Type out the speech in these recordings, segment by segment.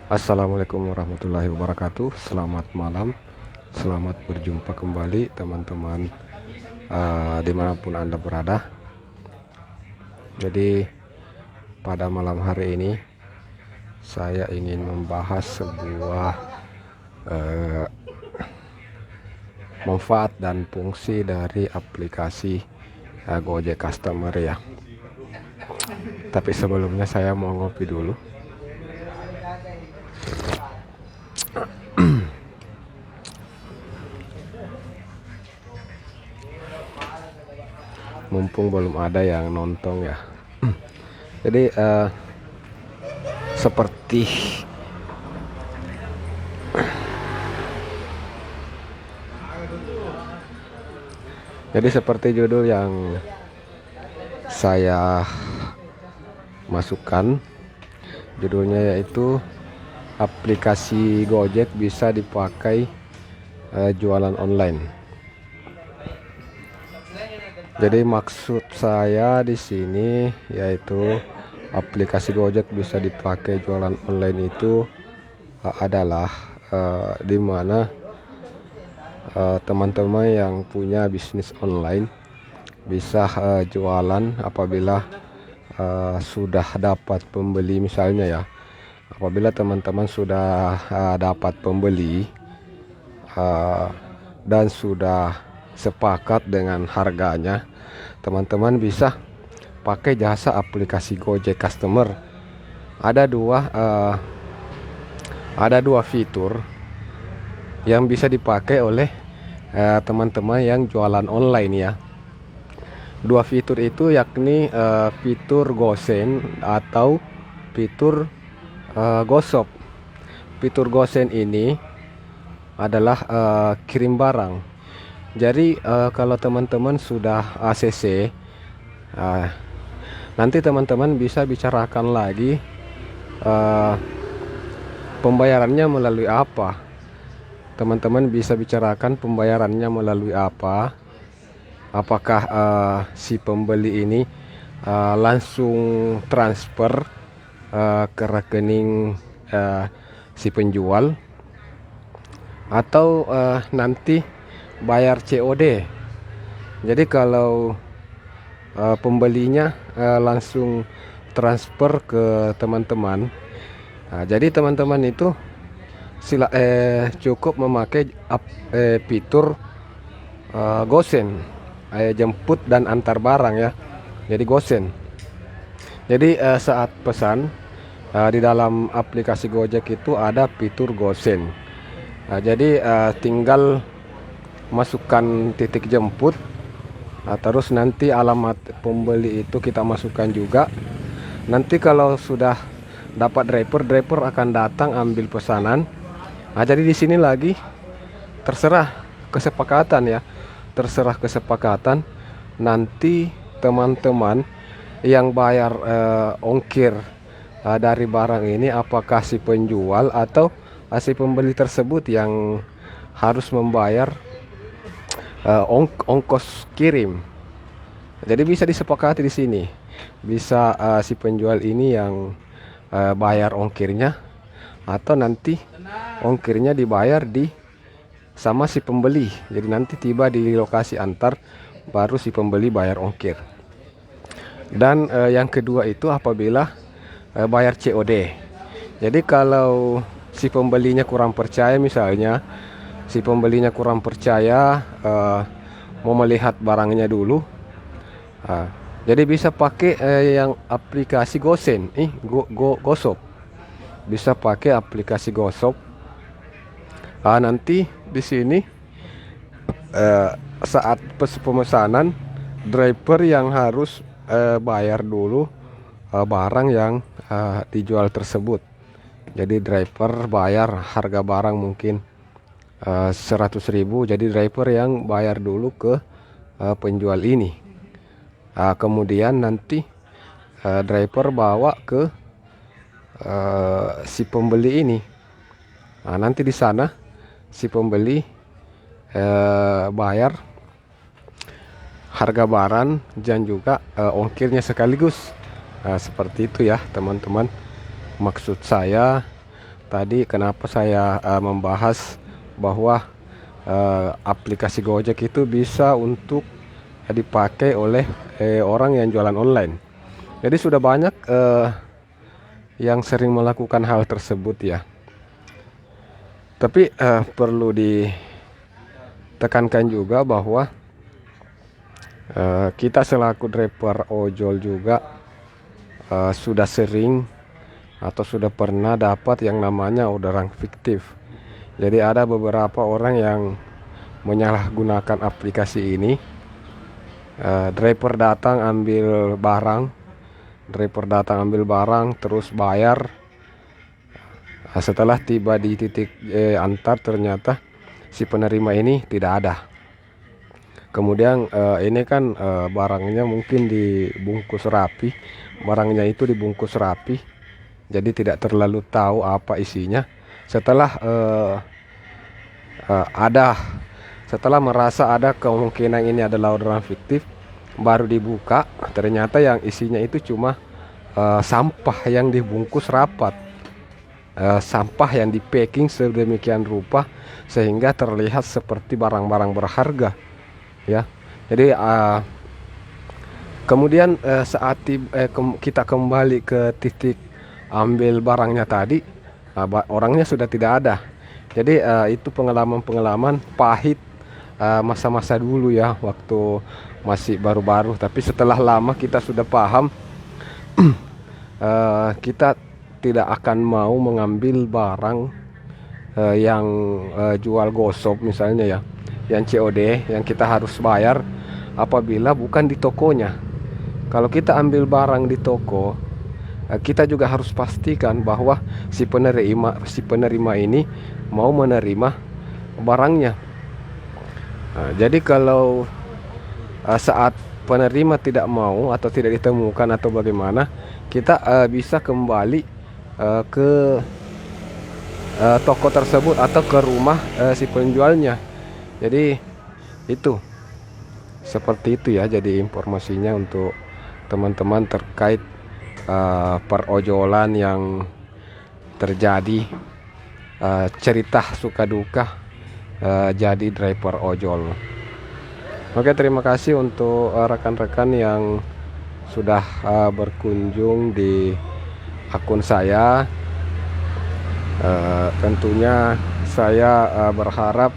Assalamualaikum warahmatullahi wabarakatuh. Selamat malam, selamat berjumpa kembali teman-teman, dimanapun Anda berada. Jadi pada malam hari ini saya ingin membahas sebuah manfaat dan fungsi dari aplikasi Gojek Customer ya. Tapi sebelumnya saya mau ngopi dulu. Mumpung belum ada yang nonton ya. Jadi seperti seperti judul yang saya masukkan, judulnya yaitu aplikasi Gojek bisa dipakai jualan online. Jadi maksud saya di sini yaitu aplikasi Gojek bisa dipakai jualan online itu adalah di mana teman-teman yang punya bisnis online bisa jualan apabila sudah dapat pembeli, misalnya ya. Apabila teman-teman sudah dapat pembeli dan sudah sepakat dengan harganya, teman-teman bisa pakai jasa aplikasi Gojek Customer. Ada dua fitur yang bisa dipakai oleh teman-teman yang jualan online ya. Dua fitur itu yakni fitur Gosen atau fitur Gosop. Fitur Gosen ini adalah kirim barang. Jadi kalau teman-teman sudah ACC, nanti teman-teman bisa bicarakan lagi pembayarannya melalui apa. Teman-teman bisa bicarakan pembayarannya melalui apa. Apakah si pembeli ini langsung transfer ke rekening si penjual, atau nanti bayar COD. Jadi kalau pembelinya langsung transfer ke teman-teman, jadi teman-teman itu cukup memakai fitur Gosen, jemput dan antar barang ya. Jadi Gosen. Jadi saat pesan di dalam aplikasi Gojek itu ada fitur Gosen. Jadi tinggal masukkan titik jemput, terus nanti alamat pembeli itu kita masukkan juga. Nanti kalau sudah dapat driver akan datang ambil pesanan. Jadi di sini lagi terserah kesepakatan ya, terserah kesepakatan. Nanti teman-teman yang bayar ongkir dari barang ini, apakah si penjual atau si pembeli tersebut yang harus membayar ongkos kirim. Jadi bisa disepakati di sini. Bisa si penjual ini yang bayar ongkirnya, atau nanti ongkirnya dibayar sama si pembeli. Jadi nanti tiba di lokasi antar baru si pembeli bayar ongkir. Dan yang kedua itu apabila bayar COD. Jadi kalau si pembelinya kurang percaya, misalnya si pembelinya kurang percaya, mau melihat barangnya dulu, jadi bisa pakai yang aplikasi Gosen, Gosop. Bisa pakai aplikasi Gosop. Nanti di sini saat pemesanan, driver yang harus bayar dulu barang yang dijual tersebut. Jadi driver bayar harga barang mungkin 100.000, jadi driver yang bayar dulu ke penjual ini. Kemudian nanti driver bawa ke si pembeli ini. Nanti di sana si pembeli bayar harga barang dan juga ongkirnya sekaligus. Seperti itu ya teman-teman. Maksud saya tadi kenapa saya membahas bahwa aplikasi Gojek itu bisa untuk dipakai oleh orang yang jualan online. Jadi sudah banyak yang sering melakukan hal tersebut ya. Tapi perlu ditekankan juga bahwa kita selaku driver ojol juga sudah sering atau sudah pernah dapat yang namanya orderan fiktif. Jadi ada beberapa orang yang menyalahgunakan aplikasi ini. Driver datang ambil barang, terus bayar. Setelah tiba di titik antar, ternyata si penerima ini tidak ada. Kemudian ini kan barangnya mungkin dibungkus rapi, jadi tidak terlalu tahu apa isinya. Setelah merasa ada kemungkinan ini adalah orderan fiktif, baru dibuka, ternyata yang isinya itu cuma sampah yang dibungkus rapat, sampah yang di packing sedemikian rupa sehingga terlihat seperti barang-barang berharga ya. Jadi kemudian saat kita kembali ke titik ambil barangnya tadi, orangnya sudah tidak ada. Jadi itu pengalaman pahit masa-masa dulu ya, waktu masih baru-baru. Tapi setelah lama kita sudah paham, kita tidak akan mau mengambil barang yang jual gosop misalnya ya, yang COD, yang kita harus bayar apabila bukan di tokonya. Kalau kita ambil barang di toko, kita juga harus pastikan bahwa si penerima ini mau menerima barangnya. Jadi kalau saat penerima tidak mau atau tidak ditemukan atau bagaimana, kita bisa kembali ke toko tersebut atau ke rumah si penjualnya. Jadi itu seperti itu ya. Jadi informasinya untuk teman-teman terkait perojolan yang terjadi, cerita suka duka jadi driver ojol. Oke, terima kasih untuk rekan-rekan yang sudah berkunjung di akun saya. Tentunya saya berharap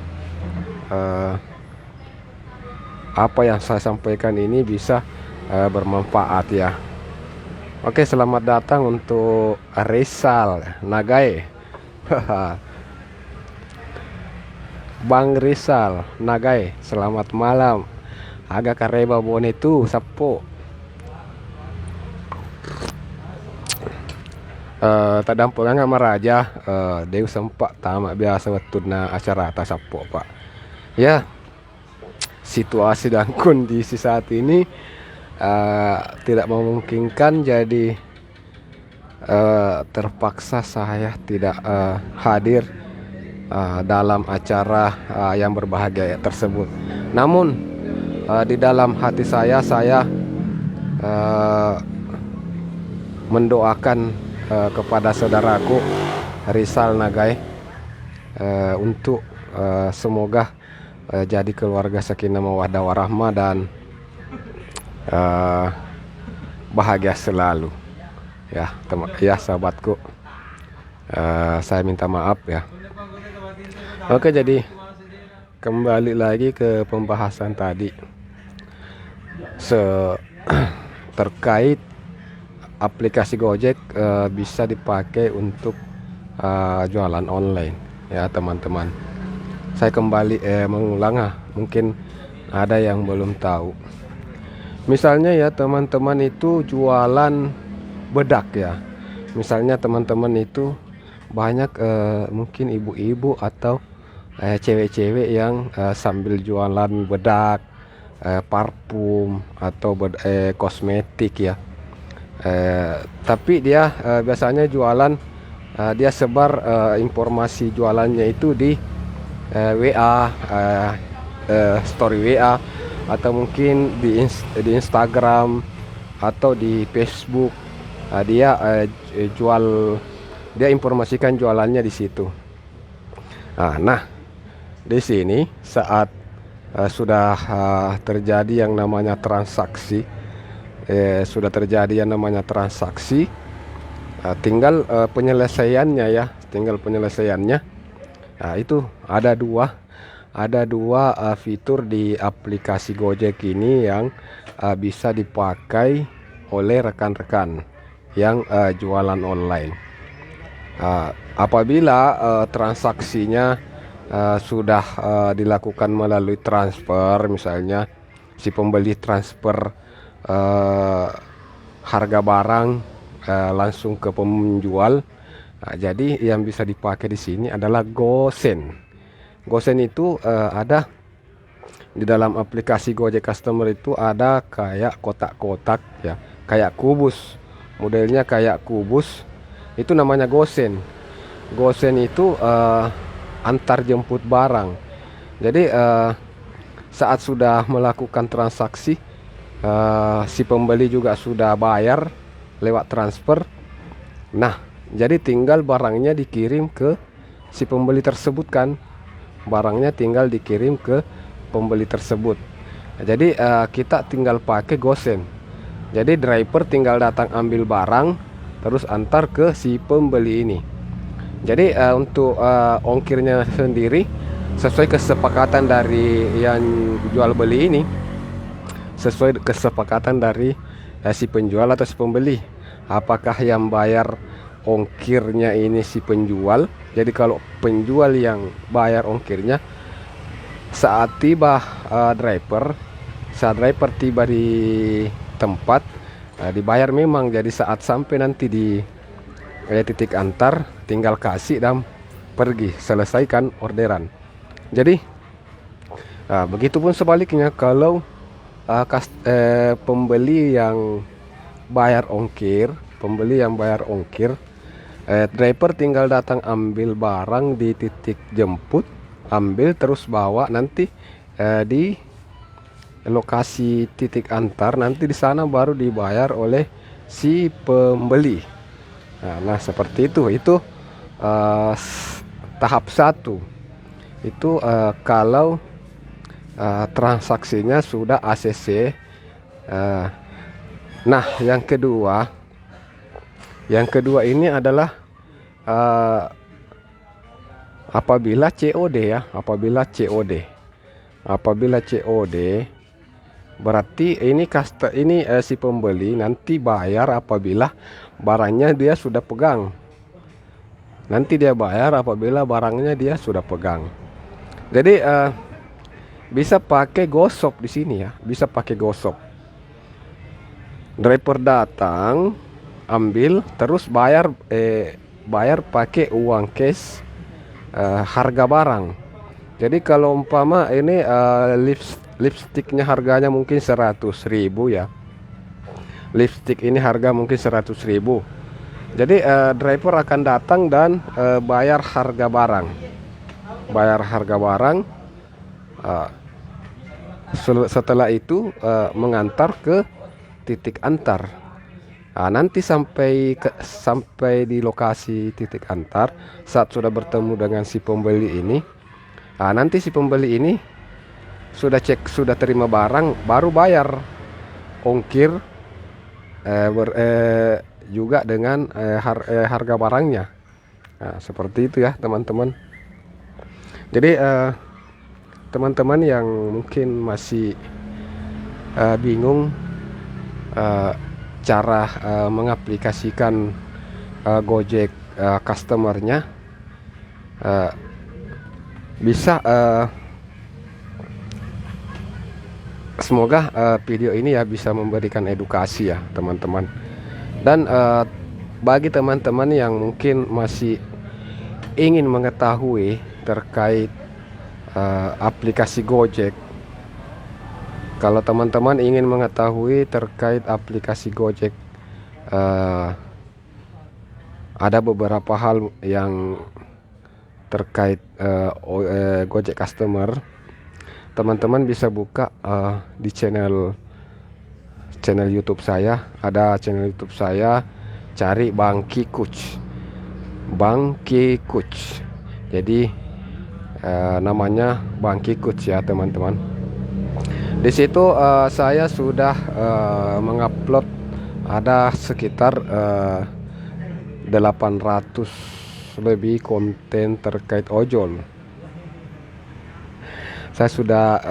apa yang saya sampaikan ini bisa bermanfaat ya. Oke, selamat datang untuk Rizal Nagai. Bang Rizal Nagai, selamat malam. Agak kareba bone tu sapo. Tadampo nga maraja, dew sempak tama biasa wetud na acara atas sapo pak. Ya, situasi dan kondisi saat ini tidak memungkinkan, jadi terpaksa saya tidak hadir dalam acara yang berbahagia tersebut. Namun di dalam hati saya mendoakan kepada saudaraku Rizal Nagai untuk semoga jadi keluarga sakinah mawaddah warahmah dan bahagia selalu ya, sahabatku. Saya minta maaf ya. Oke, jadi kembali lagi ke pembahasan tadi terkait aplikasi Gojek bisa dipakai untuk jualan online ya teman-teman. Saya kembali mengulang, mungkin ada yang belum tahu. Misalnya ya teman-teman itu jualan bedak ya. Misalnya teman-teman itu banyak mungkin ibu-ibu atau cewek-cewek yang sambil jualan bedak, parfum atau kosmetik ya. Tapi dia biasanya jualan, dia sebar informasi jualannya itu di WA, story WA, atau mungkin di Instagram atau di Facebook. Dia jual dia informasikan jualannya di situ. Nah, di sini saat sudah terjadi yang namanya transaksi, tinggal penyelesaiannya ya, Nah, itu ada dua fitur di aplikasi Gojek ini yang bisa dipakai oleh rekan-rekan yang jualan online. Apabila transaksinya sudah dilakukan melalui transfer, misalnya si pembeli transfer harga barang langsung ke penjual. Jadi yang bisa dipakai di sini adalah Gosen. Gosen itu ada di dalam aplikasi Gojek Customer, itu ada kayak kotak-kotak ya, kayak kubus, modelnya kayak kubus, itu namanya Gosen. Gosen itu antar jemput barang. Jadi saat sudah melakukan transaksi, si pembeli juga sudah bayar lewat transfer. Nah, jadi tinggal barangnya dikirim ke si pembeli tersebut kan. Barangnya tinggal dikirim ke pembeli tersebut. Jadi kita tinggal pakai Gosen. Jadi driver tinggal datang ambil barang terus antar ke si pembeli ini. Jadi untuk ongkirnya sendiri sesuai kesepakatan dari yang jual beli ini, sesuai kesepakatan dari si penjual atau si pembeli. Apakah yang bayar ongkirnya ini si penjual? Jadi kalau penjual yang bayar ongkirnya, saat driver tiba di tempat, dibayar memang. Jadi saat sampai nanti di titik antar, tinggal kasih dan pergi, selesaikan orderan. Jadi begitupun sebaliknya, kalau pembeli yang bayar ongkir, driver tinggal datang ambil barang di titik jemput, ambil terus bawa nanti di lokasi titik antar, nanti di sana baru dibayar oleh si pembeli. Nah, seperti itu tahap 1 itu kalau transaksinya sudah ACC. Nah, yang kedua ini adalah apabila COD ya, apabila COD berarti ini si pembeli nanti bayar apabila barangnya dia sudah pegang. Nanti dia bayar apabila barangnya dia sudah pegang. Jadi bisa pakai GoShop di sini ya, bisa pakai GoShop. Driver datang, ambil, terus bayar pakai uang cash harga barang. Jadi kalau umpama ini lipstiknya harganya mungkin 100.000 ya. Lipstik ini harga mungkin 100.000. Jadi driver akan datang dan bayar harga barang. Setelah itu mengantar ke titik antar. Nanti sampai di lokasi titik antar, saat sudah bertemu dengan si pembeli ini, nanti si pembeli ini sudah terima barang, baru bayar ongkir juga dengan harga barangnya. Seperti itu ya teman-teman. Jadi teman-teman yang mungkin masih bingung cara mengaplikasikan Gojek customernya, bisa semoga video ini ya bisa memberikan edukasi ya teman-teman. Dan bagi teman-teman yang mungkin masih ingin mengetahui terkait aplikasi Gojek, kalau teman-teman ingin mengetahui terkait aplikasi Gojek, ada beberapa hal yang terkait Gojek Customer, teman-teman bisa buka di channel YouTube saya. Ada channel YouTube saya, cari Bangki Coach. Bangki Coach. Jadi namanya Bangki Coach ya teman-teman. Di situ saya sudah mengupload ada sekitar 800 lebih konten terkait ojol. Saya sudah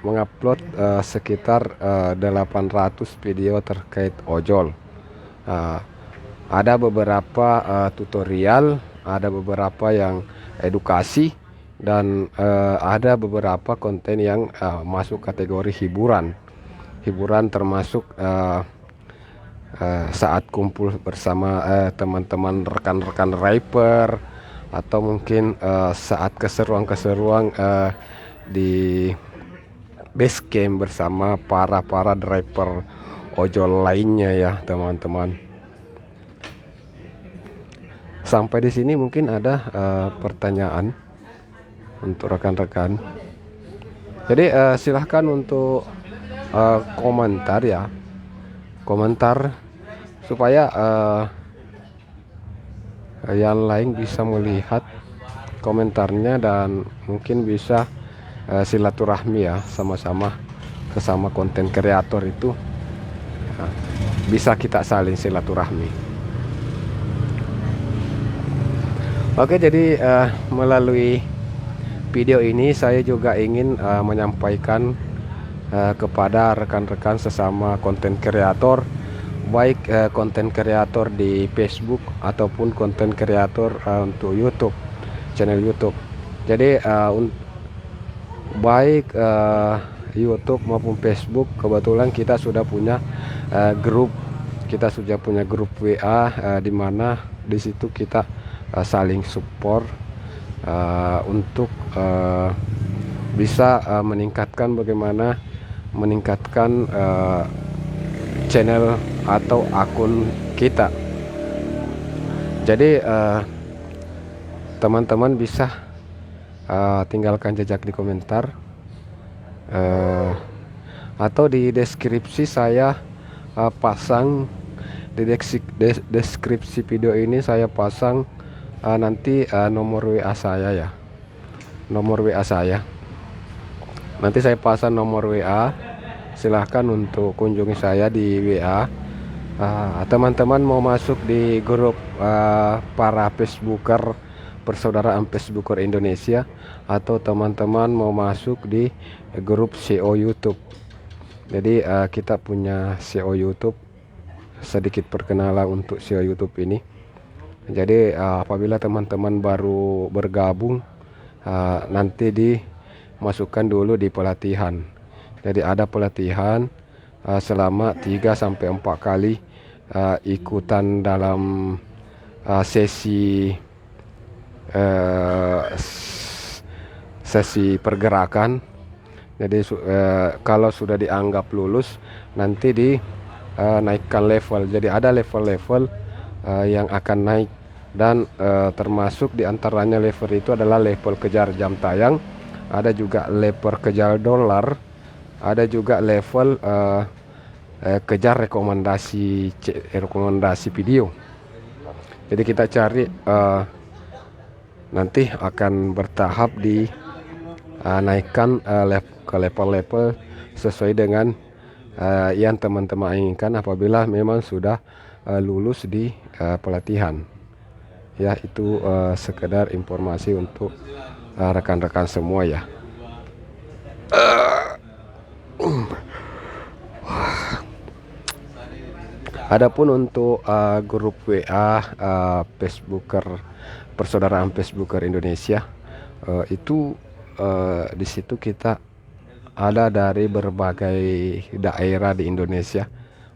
mengupload sekitar 800 video terkait ojol. Ada beberapa tutorial, ada beberapa yang edukasi, dan ada beberapa konten yang masuk kategori hiburan. Hiburan termasuk saat kumpul bersama teman-teman rekan-rekan rapper, atau mungkin saat keseruan-keseruan di base camp bersama para driver ojol lainnya ya teman-teman. Sampai di sini mungkin ada pertanyaan untuk rekan-rekan. Jadi silahkan untuk komentar ya, komentar supaya yang lain bisa melihat komentarnya dan mungkin bisa silaturahmi ya, sama-sama sesama konten kreator itu bisa kita saling silaturahmi. Oke, jadi melalui video ini saya juga ingin menyampaikan kepada rekan-rekan sesama konten kreator, baik konten kreator di Facebook ataupun konten kreator untuk YouTube, channel YouTube. Jadi baik YouTube maupun Facebook, kebetulan kita sudah punya grup, WA di mana di situ kita saling support untuk bisa meningkatkan channel atau akun kita. Jadi teman-teman bisa tinggalkan jejak di komentar atau di deskripsi. Saya pasang di deskripsi video ini, saya pasang nanti nomor WA saya ya, nomor WA saya. Nanti saya pasang nomor WA, silahkan untuk kunjungi saya di WA. Teman-teman mau masuk di grup para Facebooker, persaudaraan Facebooker Indonesia, atau teman-teman mau masuk di grup SEO YouTube. Jadi kita punya SEO YouTube, sedikit perkenalan untuk SEO YouTube ini. Jadi apabila teman-teman baru bergabung, nanti dimasukkan dulu di pelatihan. Jadi ada pelatihan selama 3-4 kali ikutan dalam sesi pergerakan. Jadi kalau sudah dianggap lulus, nanti dinaikkan level. Jadi ada level-level yang akan naik, dan termasuk diantaranya level itu adalah level kejar jam tayang, ada juga level kejar dolar, ada juga level kejar rekomendasi video. Jadi kita cari nanti akan bertahap naikkan ke level-level sesuai dengan yang teman-teman inginkan apabila memang sudah lulus di pelatihan. Ya, itu sekedar informasi untuk rekan-rekan semua ya. Adapun untuk grup WA Facebooker, persaudaraan Facebooker Indonesia, itu di situ kita ada dari berbagai daerah di Indonesia.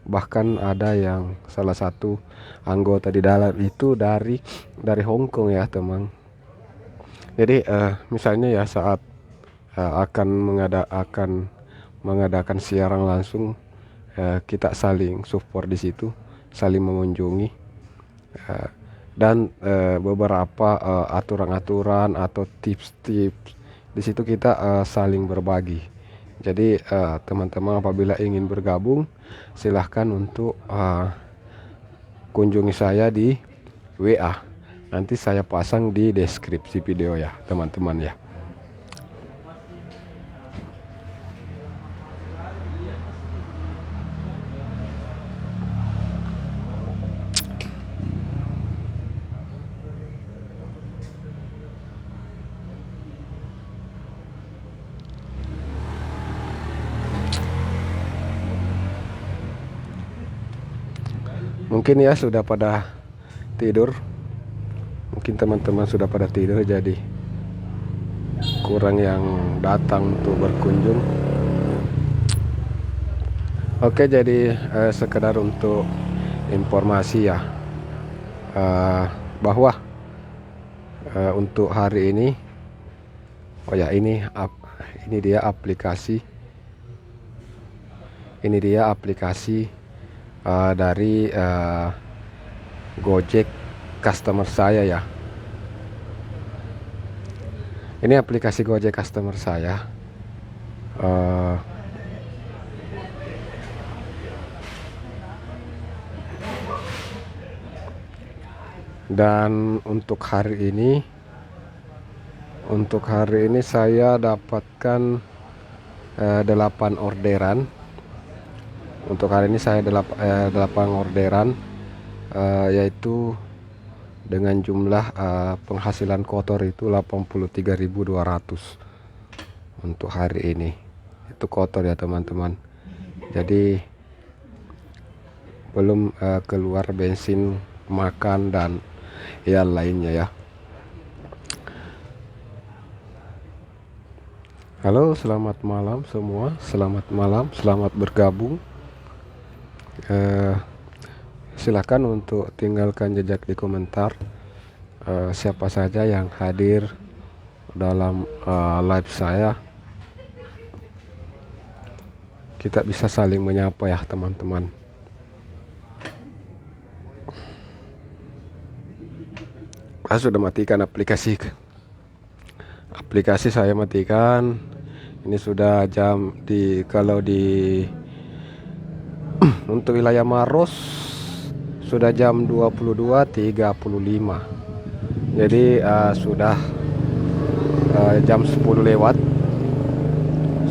Bahkan ada yang salah satu anggota di dalam itu dari Hong Kong ya teman. Jadi misalnya ya saat akan mengadakan siaran langsung, kita saling support di situ, saling mengunjungi, dan beberapa aturan-aturan atau tips-tips di situ kita saling berbagi. Jadi teman-teman apabila ingin bergabung, silahkan untuk kunjungi saya di WA. nanti saya pasang di deskripsi video ya teman-teman ya. Mungkin ya sudah pada tidur. Mungkin teman-teman sudah pada tidur, jadi kurang yang datang untuk berkunjung. Oke, jadi sekedar untuk informasi ya, bahwa untuk hari ini, oh ya, ini dia aplikasi, dari Gojek customer saya ya. Ini aplikasi Gojek customer saya. Dan untuk hari ini saya dapatkan 8 orderan. Untuk hari ini saya 8 orderan, yaitu dengan jumlah penghasilan kotor itu 83.200 untuk hari ini. Itu kotor ya teman-teman. Jadi belum keluar bensin, makan, dan yang lainnya ya. Halo, selamat malam semua. Selamat malam, selamat bergabung. Silakan untuk tinggalkan jejak di komentar siapa saja yang hadir dalam live saya. Kita bisa saling menyapa ya teman-teman. Saya sudah matikan aplikasi saya matikan. Ini sudah jam kalau di untuk wilayah Maros sudah jam 22.35. Jadi sudah jam 10 lewat.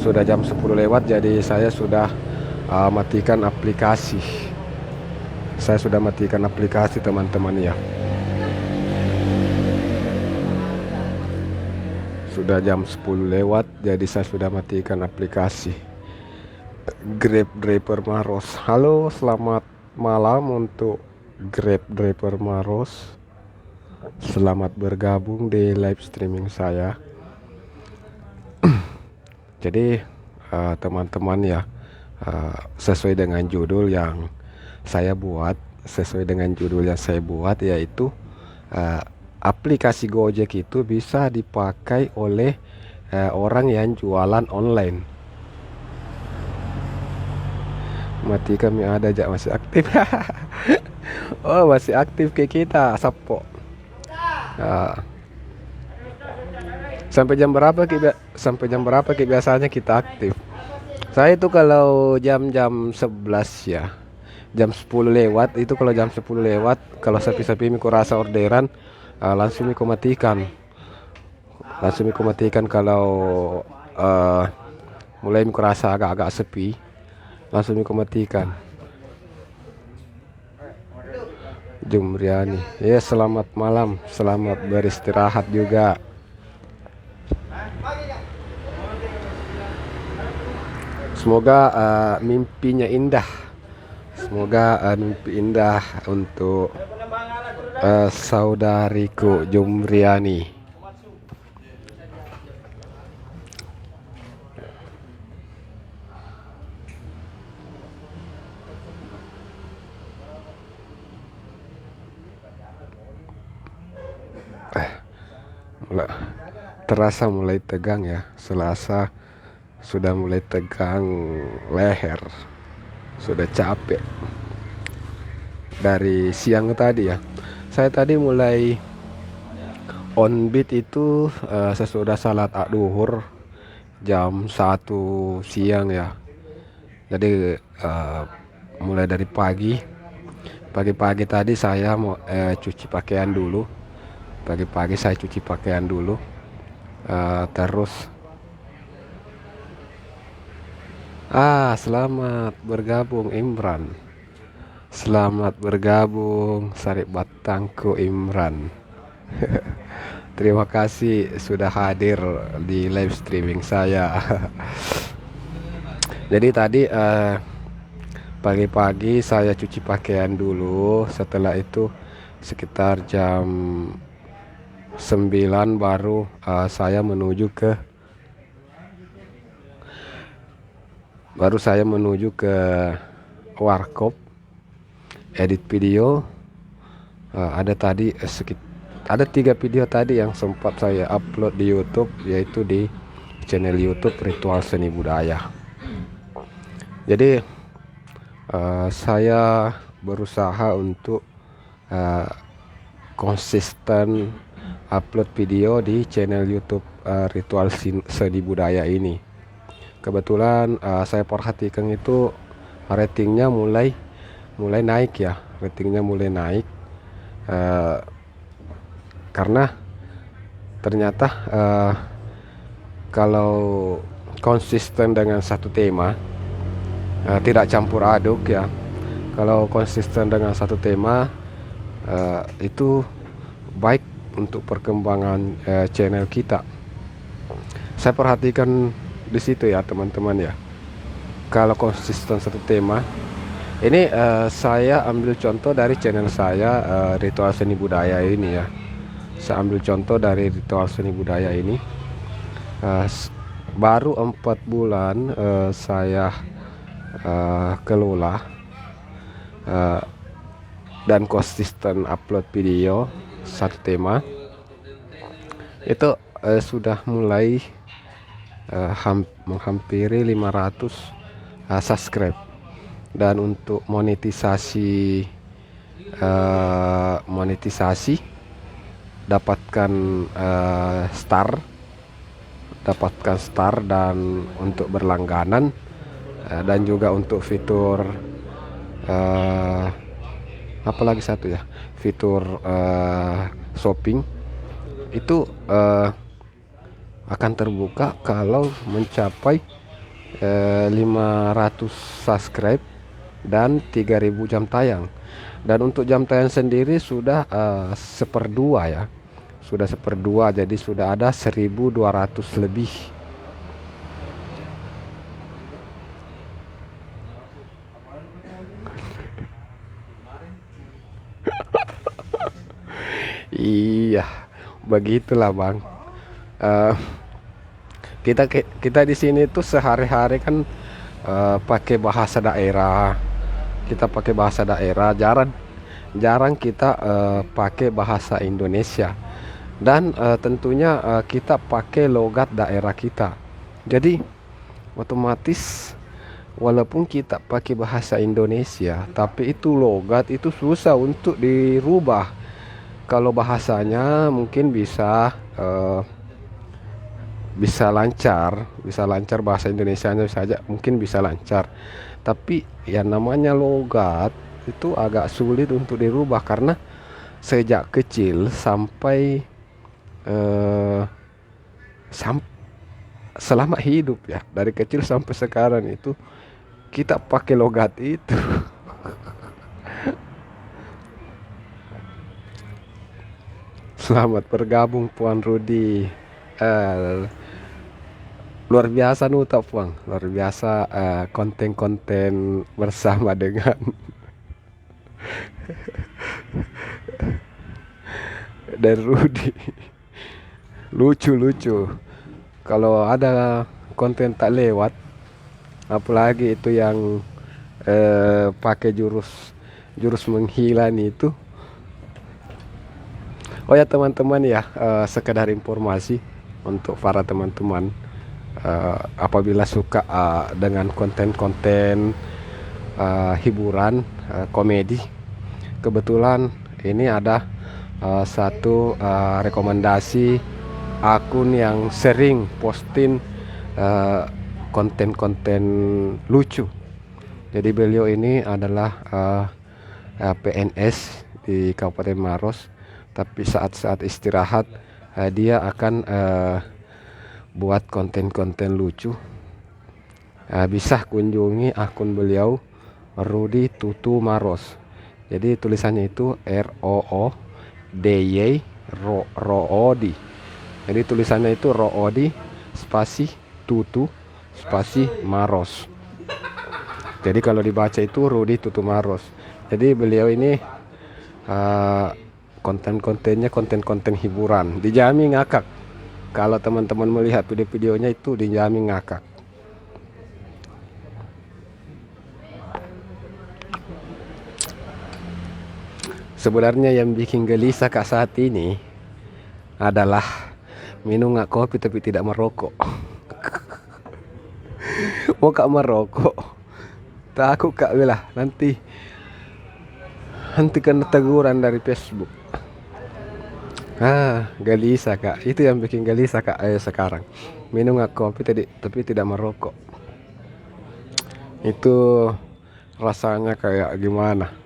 Sudah jam 10 lewat, jadi saya sudah matikan aplikasi. Saya sudah matikan aplikasi teman-teman ya. Sudah jam 10 lewat, jadi saya sudah matikan aplikasi Grab Driver Maros. Halo, selamat malam untuk Grab Driver Maros. Selamat bergabung di live streaming saya. Jadi teman-teman ya, sesuai dengan judul yang saya buat, yaitu aplikasi Gojek itu bisa dipakai oleh orang yang jualan online. Mati kami ada aja masih aktif. Oh, masih aktif kayak kita Sapo. Sampai jam berapa biasanya kita aktif? Saya itu kalau jam-jam 11 ya. Jam 10 lewat itu, kalau jam 10 lewat, kalau sepi-sepi miku rasa orderan, langsung miku matikan. Kalau mulai miku rasa agak-agak sepi, langsung miku matikan. Jumriani, ya, selamat malam, selamat beristirahat juga. Semoga mimpinya indah. Semoga mimpi indah untuk saudariku Jumriani. Terasa mulai tegang ya, Selasa sudah mulai tegang leher, sudah capek dari siang tadi ya. Saya tadi mulai on beat itu sesudah salat duhur jam 1 siang ya. Jadi mulai dari pagi tadi saya mau cuci pakaian dulu. Pagi-pagi saya cuci pakaian dulu. Terus selamat bergabung Imran. Selamat bergabung Sarip Batangku Imran. Terima kasih sudah hadir di live streaming saya. Jadi tadi pagi-pagi saya cuci pakaian dulu. Setelah itu sekitar jam 9 baru saya menuju ke warkop edit video. Ada 3 video tadi yang sempat saya upload di YouTube, yaitu di channel YouTube Ritual Seni Budaya. Jadi saya berusaha untuk konsisten upload video di channel YouTube Ritual Seni Budaya ini. Kebetulan saya perhatikan itu ratingnya mulai naik ya, karena ternyata kalau konsisten dengan satu tema, tidak campur aduk ya. Kalau konsisten dengan satu tema, itu baik untuk perkembangan channel kita. Saya perhatikan di situ ya teman-teman ya. Kalau konsisten satu tema, ini saya ambil contoh dari channel saya Ritual Seni Budaya ini ya. Saya ambil contoh dari Ritual Seni Budaya ini. Baru 4 bulan saya kelola dan konsisten upload video satu tema. Itu sudah mulai menghampiri 500 subscribe. Dan untuk monetisasi dapatkan star dan untuk berlangganan, dan juga untuk fitur apalagi satu ya, fitur shopping itu akan terbuka kalau mencapai 500 subscribe dan 3000 jam tayang. Dan untuk jam tayang sendiri sudah 1/2 ya, sudah 1/2, jadi sudah ada 1200 lebih. Iya, begitulah Bang. Kita di sini tuh sehari-hari kan pakai bahasa daerah. Kita pakai bahasa daerah, jarang kita pakai bahasa Indonesia. Dan tentunya kita pakai logat daerah kita. Jadi otomatis walaupun kita pakai bahasa Indonesia, tapi itu logat itu susah untuk dirubah. Kalau bahasanya mungkin bisa lancar bahasa Indonesianya saja, mungkin bisa lancar. Tapi yang namanya logat itu agak sulit untuk dirubah, karena sejak kecil sampai selama hidup ya, dari kecil sampai sekarang itu kita pakai logat itu. Selamat bergabung Puan Rudi. Luar biasa nuta Puan, luar biasa konten-konten bersama dengan dan Rudi. Lucu kalau ada konten tak lewat, apalagi itu yang pakai jurus menghilang itu. Oh ya teman-teman ya, sekedar informasi untuk para teman-teman, apabila suka dengan konten-konten hiburan, komedi, kebetulan ini ada satu rekomendasi akun yang sering posting konten-konten lucu. Jadi beliau ini adalah PNS di Kabupaten Maros, tapi saat-saat istirahat dia akan buat konten-konten lucu. Bisa kunjungi akun beliau, Rudy Tutu Maros. Jadi tulisannya itu ROODY Roodi. Jadi tulisannya itu Roodi spasi Tutu spasi Maros. Jadi kalau dibaca itu Rudy Tutu Maros. Jadi beliau ini konten-kontennya konten-konten hiburan, dijamin ngakak. Kalau teman-teman melihat video-videonya itu dijamin ngakak. Sebenarnya yang bikin gelisah kak saat ini adalah minum nggak kopi tapi tidak merokok. Mau kak merokok, takut kak bilah nanti kena teguran dari Facebook. Gelisah kak, itu yang bikin gelisah kak sekarang. Minum nggak kopi tapi tidak merokok. Itu rasanya kayak gimana?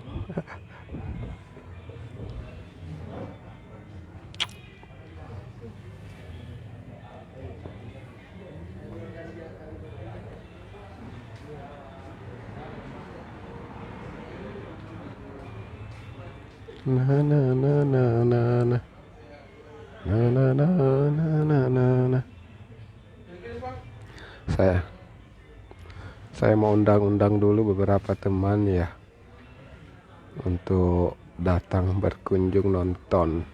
Na na na na na na na na na na na na. Saya mau undang-undang dulu beberapa teman ya untuk datang berkunjung nonton.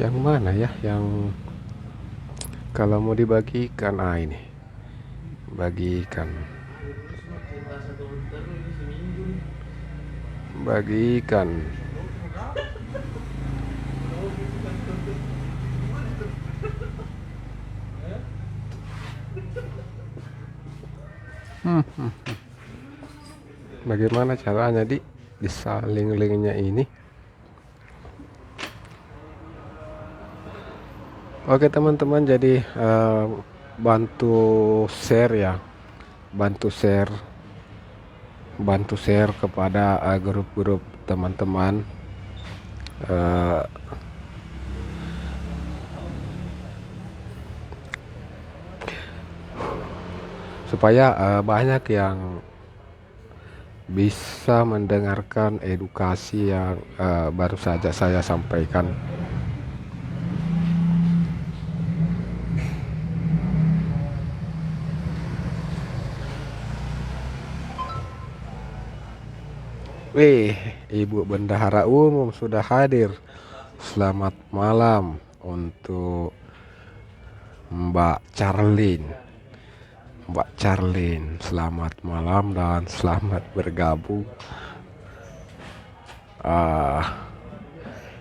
Yang mana ya yang kalau mau dibagikan? Ini bagikan bagaimana caranya disaling linknya ini? Oke teman-teman, jadi bantu share ya, bantu share kepada grup-grup teman-teman, supaya banyak yang bisa mendengarkan edukasi yang baru saja saya sampaikan. Ibu Bendahara Umum sudah hadir. Selamat malam untuk Mbak Charlene. Selamat malam dan selamat bergabung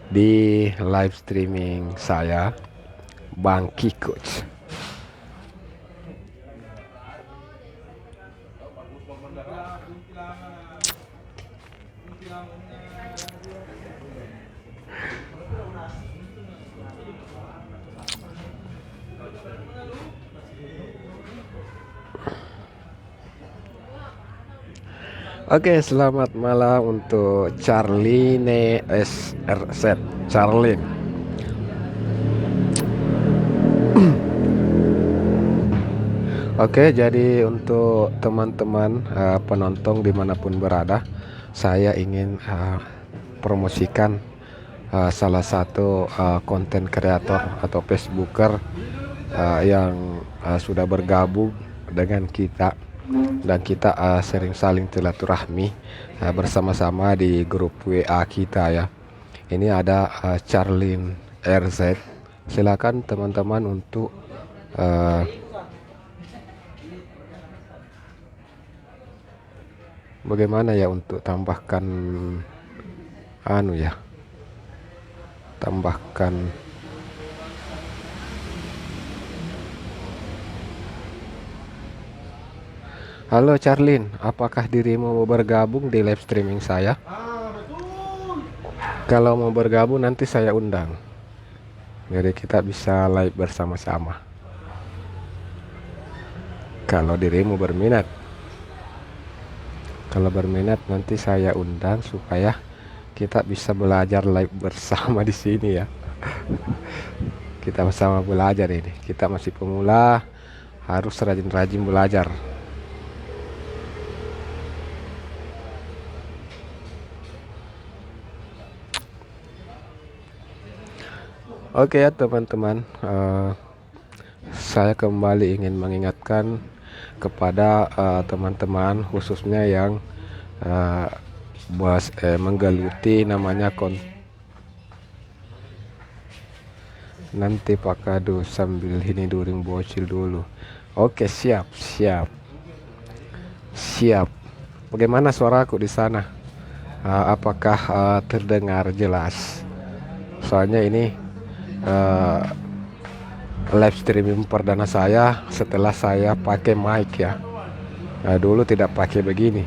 di live streaming saya, Bang Kikoch. Oke, selamat malam untuk Charlene SRZ. Charlene. Oke, jadi untuk teman-teman penonton dimanapun berada, saya ingin promosikan salah satu konten kreator atau Facebooker yang sudah bergabung dengan kita, dan kita sering saling silaturahmi bersama-sama di grup WA kita ya. Ini ada Charlene RZ. Silakan teman-teman untuk uh, bagaimana ya untuk tambahkan ya, tambahkan. Halo Charlene, apakah dirimu mau bergabung di live streaming saya? Kalau mau bergabung nanti saya undang. Jadi kita bisa live bersama-sama. Kalau dirimu berminat. Kalau berminat nanti saya undang supaya kita bisa belajar live bersama di sini ya. Kita bersama belajar ini. Kita masih pemula, harus rajin-rajin belajar. Oke ya teman-teman, saya kembali ingin mengingatkan kepada teman-teman khususnya yang menggeluti namanya nanti pakadu sambil ini during bocil dulu. Oke, siap. Bagaimana suaraku di sana? Apakah terdengar jelas? Soalnya ini live streaming perdana saya setelah saya pakai mic ya. Dulu tidak pakai begini.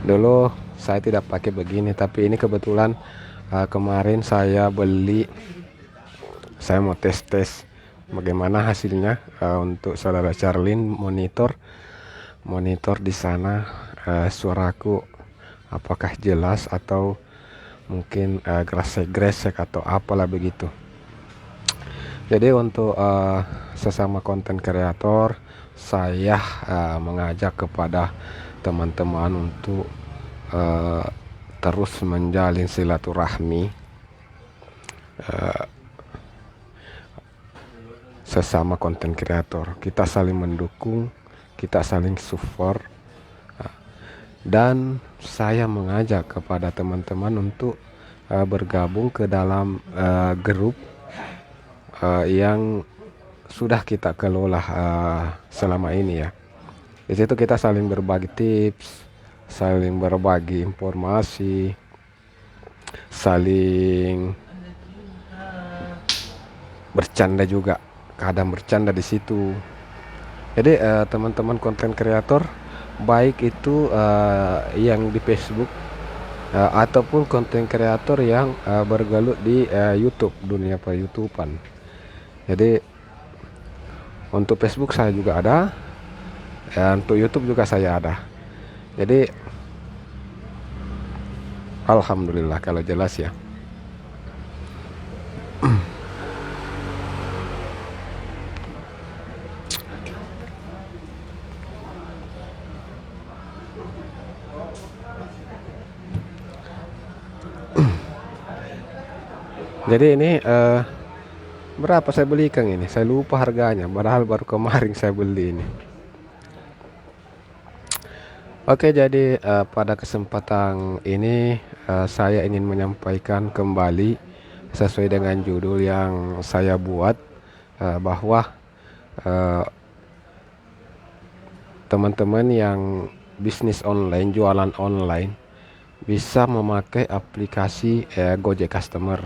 Dulu saya tidak pakai begini, tapi ini kebetulan kemarin saya beli. Saya mau tes bagaimana hasilnya untuk saudara Charlene. Monitor di sana suaraku apakah jelas atau mungkin gresek atau apalah begitu. Jadi untuk sesama konten kreator, saya mengajak kepada teman-teman untuk terus menjalin silaturahmi sesama konten kreator. Kita saling mendukung, kita saling support, dan saya mengajak kepada teman-teman untuk bergabung ke dalam grup yang sudah kita kelola selama ini ya. Di situ kita saling berbagi tips, saling berbagi informasi, saling bercanda juga. Kadang bercanda di situ. Jadi teman-teman konten kreator, baik itu yang di Facebook ataupun konten kreator yang bergelut di YouTube, dunia per-YouTubean. Jadi untuk Facebook saya juga ada, untuk YouTube juga saya ada. Jadi alhamdulillah kalau jelas ya. Jadi ini berapa saya beli Kang ini? Saya lupa harganya, padahal baru kemarin saya beli ini. Oke, jadi pada kesempatan ini saya ingin menyampaikan kembali sesuai dengan judul yang saya buat, bahwa teman-teman yang bisnis online, jualan online, bisa memakai aplikasi Gojek Customer.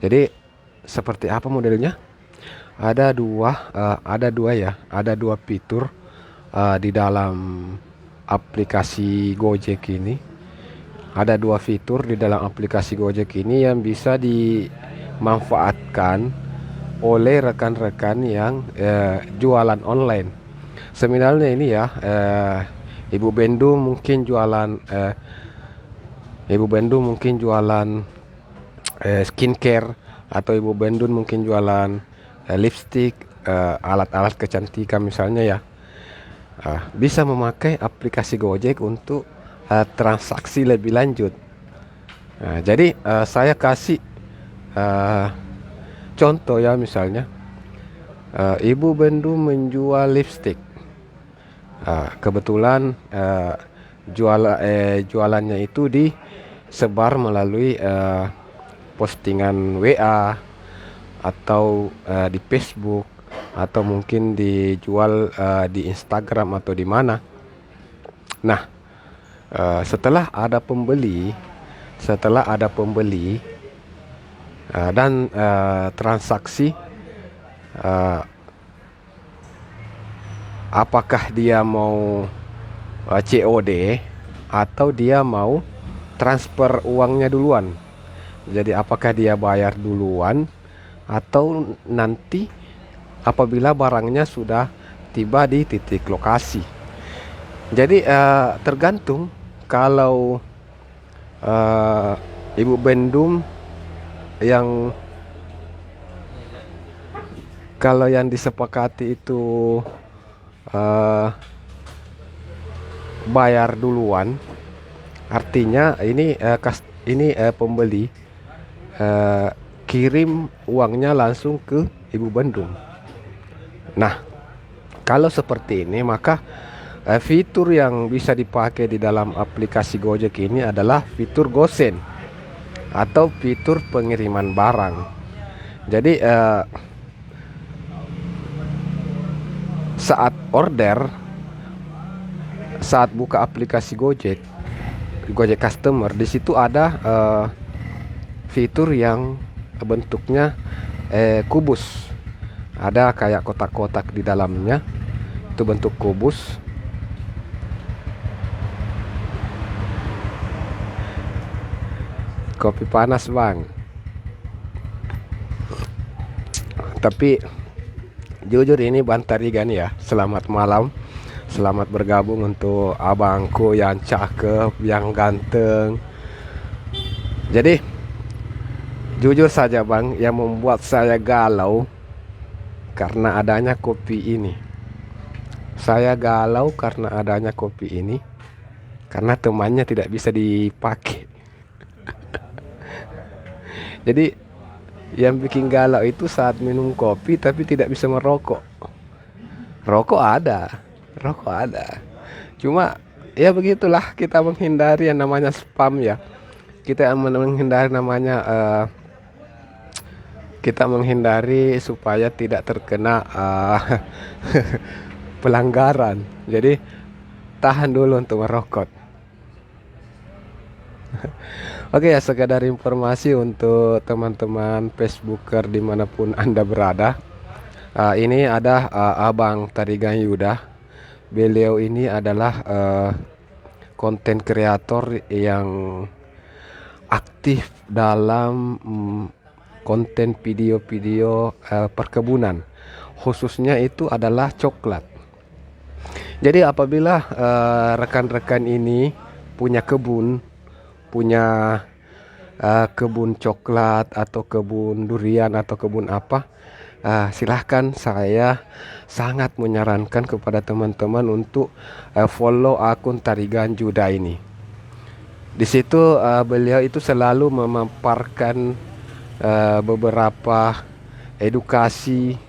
Jadi seperti apa modelnya? Ada dua fitur di dalam aplikasi Gojek ini. Ada dua fitur di dalam aplikasi Gojek ini yang bisa dimanfaatkan oleh rekan-rekan yang jualan online. Sebenarnya ini ya, Ibu Bendu mungkin jualan skincare, atau Ibu Bendun mungkin jualan lipstick, alat-alat kecantikan misalnya ya. Bisa memakai aplikasi Gojek untuk transaksi lebih lanjut. Nah, jadi saya kasih eh, contoh ya, misalnya Ibu Bendu menjual lipstick. Kebetulan jualannya itu disebar melalui postingan WA atau di Facebook, atau mungkin dijual di Instagram atau di mana. Nah, setelah ada pembeli, dan transaksi, eh, apakah dia mau COD atau dia mau transfer uangnya duluan. Jadi apakah dia bayar duluan atau nanti apabila barangnya sudah tiba di titik lokasi. Jadi tergantung. Kalau Ibu Bendum yang disepakati itu bayar duluan, artinya ini pembeli kirim uangnya langsung ke Ibu Bendum. Nah, kalau seperti ini, maka fitur yang bisa dipakai di dalam aplikasi Gojek ini adalah fitur Gosen atau fitur pengiriman barang. Jadi saat buka aplikasi Gojek Customer, di situ ada fitur yang bentuknya kubus. Ada kayak kotak-kotak di dalamnya, itu bentuk kubus. Kopi panas, Bang. Tapi jujur ini Bantarigan ya. Selamat malam. Selamat bergabung untuk abangku yang cakep, yang ganteng. Jadi jujur saja, Bang, yang membuat saya galau karena adanya kopi ini. Saya galau karena adanya kopi ini, karena temannya tidak bisa dipakai. Jadi yang bikin galau itu saat minum kopi tapi tidak bisa merokok. Rokok ada. Cuma ya begitulah, kita menghindari yang namanya spam ya. Kita menghindari namanya kita menghindari supaya tidak terkena pelanggaran. Jadi tahan dulu untuk merokok. Oke ya, sekedar informasi untuk teman-teman Facebooker dimanapun Anda berada. Ini ada Abang Tarigan Yuda. Beliau ini adalah konten kreator yang aktif dalam konten video-video perkebunan. Khususnya itu adalah coklat. Jadi apabila rekan-rekan ini punya kebun coklat atau kebun durian atau kebun apa, silahkan, saya sangat menyarankan kepada teman-teman untuk follow akun Tarigan Yuda ini. Di situ beliau itu selalu memaparkan beberapa edukasi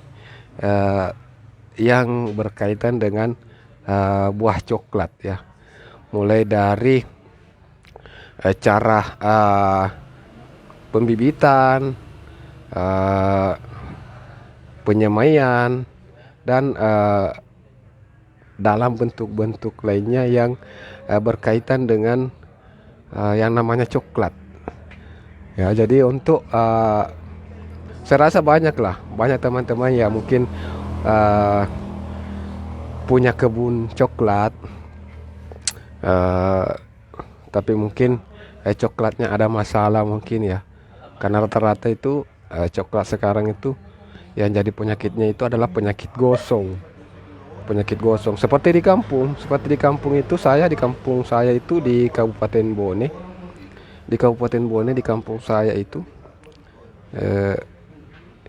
yang berkaitan dengan buah coklat ya, mulai dari cara pembibitan, penyemaian, dan dalam bentuk-bentuk lainnya yang berkaitan dengan yang namanya coklat. Ya, jadi untuk saya rasa banyak teman-teman yang mungkin punya kebun coklat, tapi mungkin coklatnya ada masalah mungkin ya, karena rata-rata itu coklat sekarang itu yang jadi penyakitnya itu adalah penyakit gosong. Seperti di kampung itu, di kampung saya itu di Kabupaten Bone. Di kampung saya itu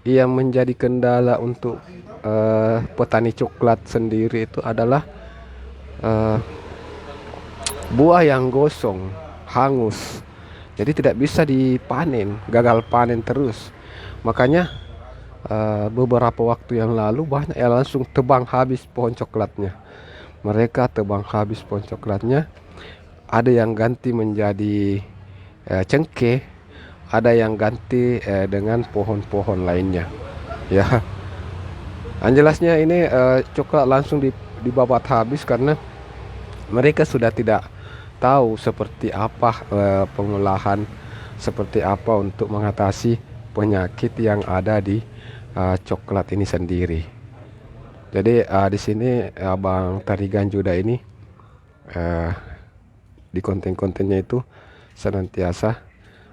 yang menjadi kendala untuk petani coklat sendiri itu adalah buah yang gosong, hangus. Jadi tidak bisa dipanen, gagal panen terus. Makanya beberapa waktu yang lalu banyak yang langsung tebang habis pohon coklatnya. Mereka tebang habis pohon coklatnya. Ada yang ganti menjadi cengkeh, ada yang ganti dengan pohon-pohon lainnya. Ya, yang jelasnya ini coklat langsung dibabat habis karena mereka sudah tidak tahu seperti apa pengolahan, seperti apa untuk mengatasi penyakit yang ada di coklat ini sendiri. Jadi di sini Abang Tarigan Juda ini uh, di konten-kontennya itu senantiasa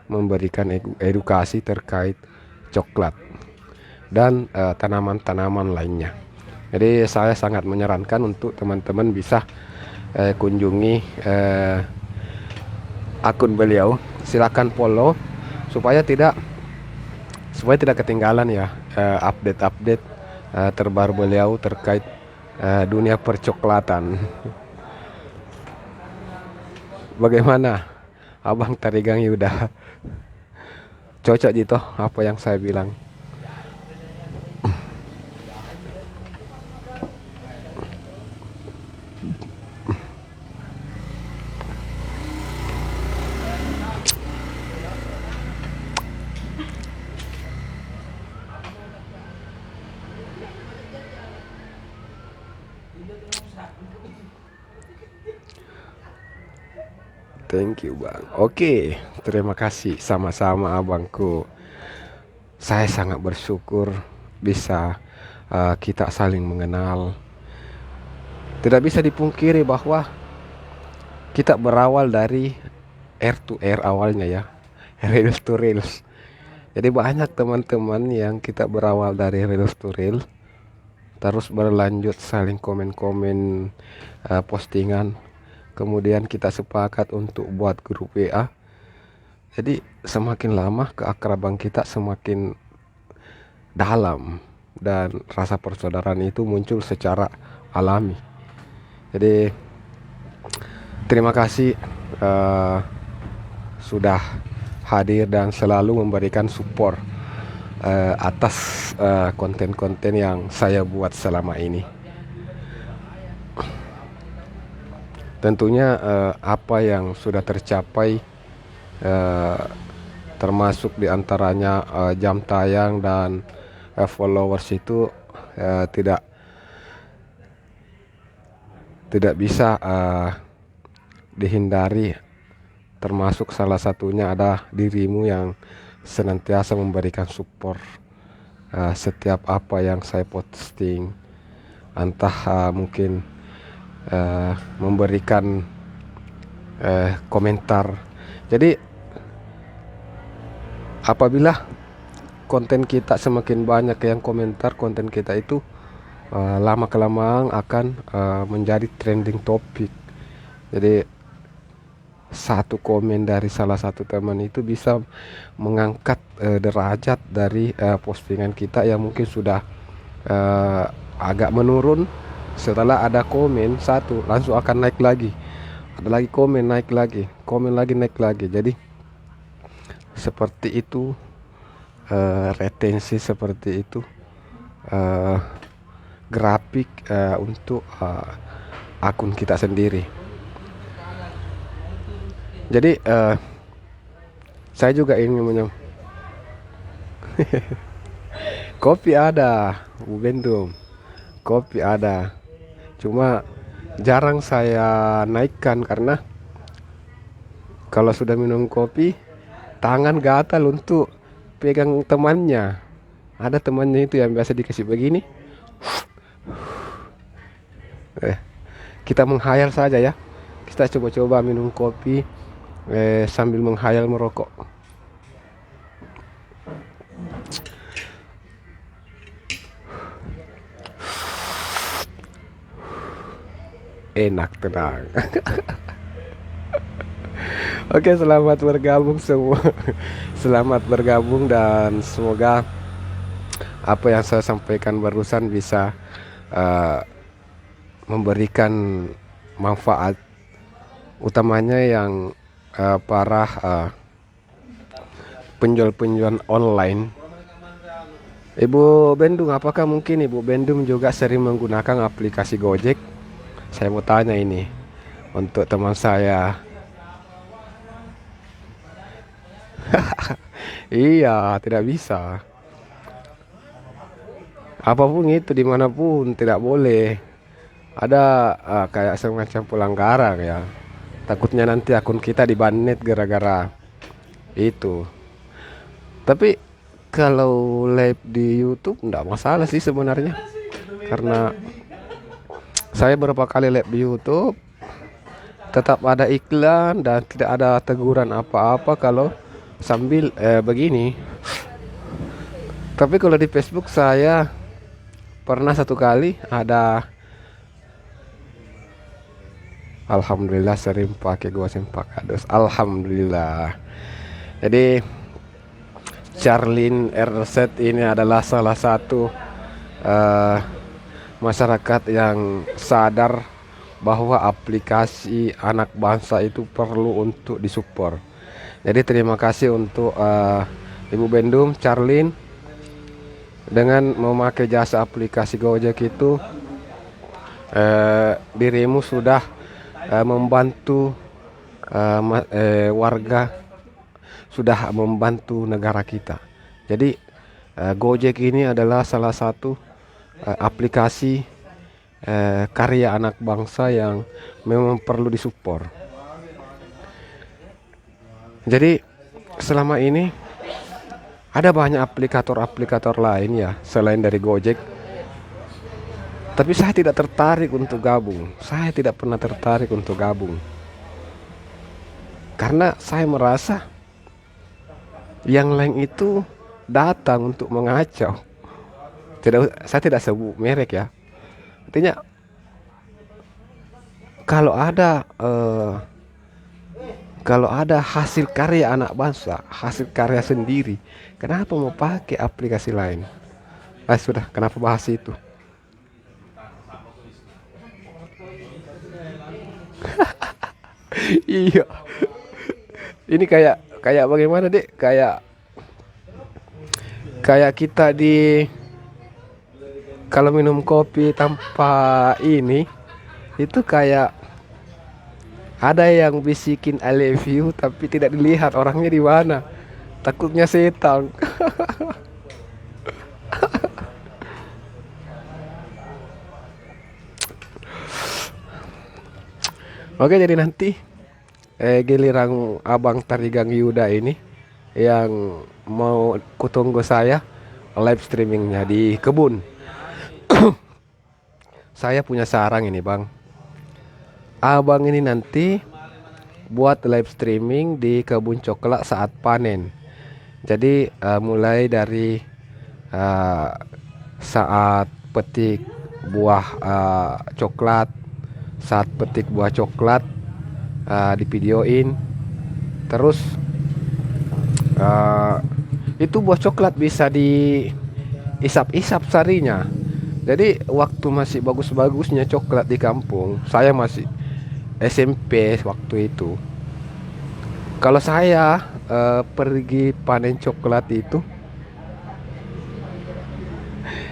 memberikan edukasi terkait coklat dan tanaman-tanaman lainnya. Jadi saya sangat menyarankan untuk teman-teman bisa kunjungi akun beliau. Silakan follow supaya tidak ketinggalan ya update-update terbaru beliau terkait dunia percoklatan. Bagaimana Abang Tarigang Yuda? Cocok gitu apa yang saya bilang? Thank you bang. Oke, terima kasih sama-sama abangku. Saya sangat bersyukur bisa kita saling mengenal. Tidak bisa dipungkiri bahwa kita berawal dari R to R awalnya ya, Reels to Reels. Jadi banyak teman-teman yang kita berawal dari Reels to Reels, terus berlanjut saling komen-komen postingan. Kemudian kita sepakat untuk buat grup WA. Jadi semakin lama keakraban kita semakin dalam dan rasa persaudaraan itu muncul secara alami. Jadi terima kasih sudah hadir dan selalu memberikan support atas konten-konten yang saya buat selama ini. Tentunya apa yang sudah tercapai termasuk diantaranya jam tayang dan followers itu tidak bisa dihindari, termasuk salah satunya ada dirimu yang senantiasa memberikan support setiap apa yang saya posting, entah mungkin memberikan komentar. Jadi apabila konten kita semakin banyak yang komentar, konten kita itu lama kelamaan akan menjadi trending topik. Jadi satu komen dari salah satu teman itu bisa mengangkat derajat dari postingan kita yang mungkin sudah agak menurun. Setelah ada komen satu langsung akan naik lagi, ada lagi komen naik lagi, komen lagi naik lagi. Jadi seperti itu, retensi seperti itu, grafik untuk akun kita sendiri. Jadi saya juga ingin kopi ada, Bu Bendum, kopi ada, cuma jarang saya naikkan karena kalau sudah minum kopi tangan gatal untuk pegang temannya. Ada temannya itu yang biasa dikasih begini. Kita menghayal saja ya. Kita coba-coba minum kopi sambil menghayal merokok. Enak, tenang. Oke, selamat bergabung semua. Selamat bergabung dan semoga apa yang saya sampaikan barusan bisa memberikan manfaat, utamanya yang para penjual-penjual online. Ibu Bendung, apakah mungkin Ibu Bendung juga sering menggunakan aplikasi Gojek? Saya mau tanya ini untuk teman saya. Iya, tidak bisa. Apapun itu, dimanapun tidak boleh. Ada kayak semacam pelanggaran ya. Takutnya nanti akun kita dibanet gara-gara itu. Tapi kalau live di YouTube enggak masalah sih sebenarnya. Karena saya beberapa kali live di YouTube tetap ada iklan dan tidak ada teguran apa-apa kalau sambil begini. Tapi kalau di Facebook saya pernah satu kali ada. Alhamdulillah sering pakai gua sempak adus. Alhamdulillah. Jadi Charlene RZ ini adalah salah satu eh, masyarakat yang sadar bahwa aplikasi anak bangsa itu perlu untuk disupport. Jadi terima kasih untuk Ibu Bendum, Charlene, dengan memakai jasa aplikasi Gojek itu dirimu sudah membantu warga, sudah membantu negara kita. Jadi Gojek ini adalah salah satu aplikasi karya anak bangsa yang memang perlu disupport. Jadi selama ini ada banyak aplikator-aplikator lain ya selain dari Gojek. Tapi saya tidak tertarik untuk gabung. Saya tidak pernah tertarik untuk gabung. Karena saya merasa yang lain itu datang untuk mengacau. Saya tidak sebut merek ya. Artinya kalau ada hasil karya anak bangsa, hasil karya sendiri, kenapa mau pakai aplikasi lain? Sudah, kenapa bahas itu? Iya. Ini kayak bagaimana, Dek? Kayak kita kalau minum kopi tanpa ini itu kayak ada yang bisikin I love you tapi tidak dilihat orangnya di mana. Takutnya setan. Oke, jadi nanti giliran Abang Tarigang Yuda ini yang mau kutunggu saya live streamingnya di kebun. Saya punya saran ini, Bang. Abang ini nanti buat live streaming di kebun coklat saat panen. Jadi mulai dari saat petik buah coklat, saat petik buah coklat divideoin. Terus itu buah coklat bisa diisap-isap sarinya. Jadi waktu masih bagus-bagusnya coklat di kampung, saya masih SMP waktu itu. Kalau saya pergi panen coklat itu,